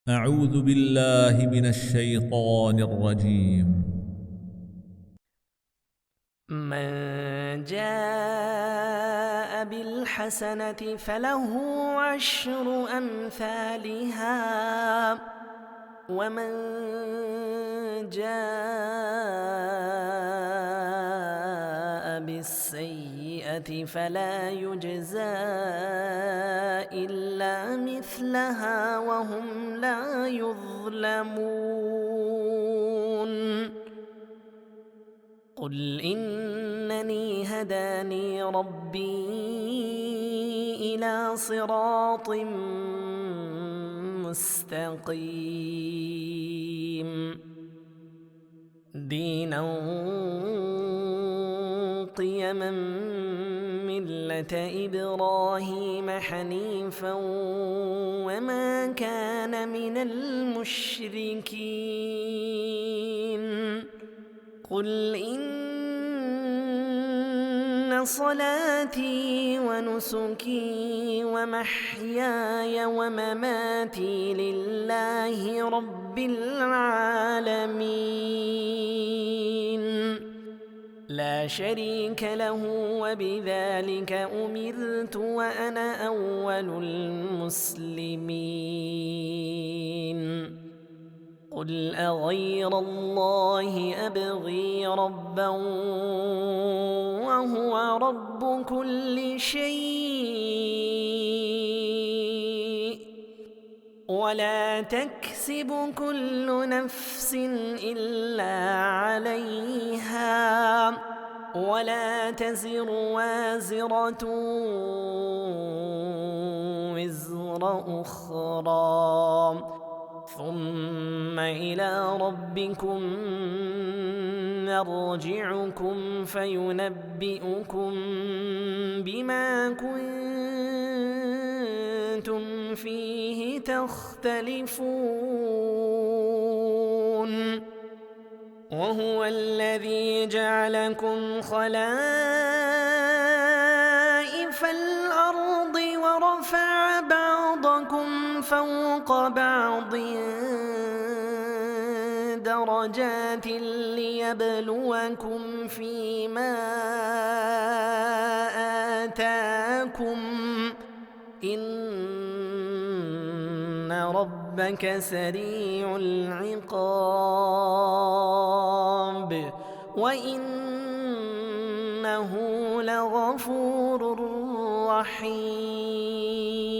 أعوذ بالله من الشيطان الرجيم. من جاء بالحسنة فله عشر أمثالها ومن جاء بالسيئة فلا يجزى إلا مثلها وهم لا يظلمون. قل إنني هداني ربي إلى صراط مستقيم دينا قيما ملة إبراهيم حنيفا وما كان من المشركين. قل إن صلاتي ونسكي ومحياي ومماتي لله رب العالمين لا شريك له وبذلك أمرت وأنا أول المسلمين. قل أغير الله أبغي ربا وهو رب كل شيء ولا تكسب كل نفس إلا عليها ولا تزر وازرة وزر أخرى ثم إلى ربكم مرجعكم فينبئكم بما كنتم فيه تختلفون. وهو الذي جعلكم خلائف الأرض ورفع بعضكم فوق بعض درجات ليبلوكم فيما آتاكم إن ربك سريع العقاب وإنه لغفور رحيم.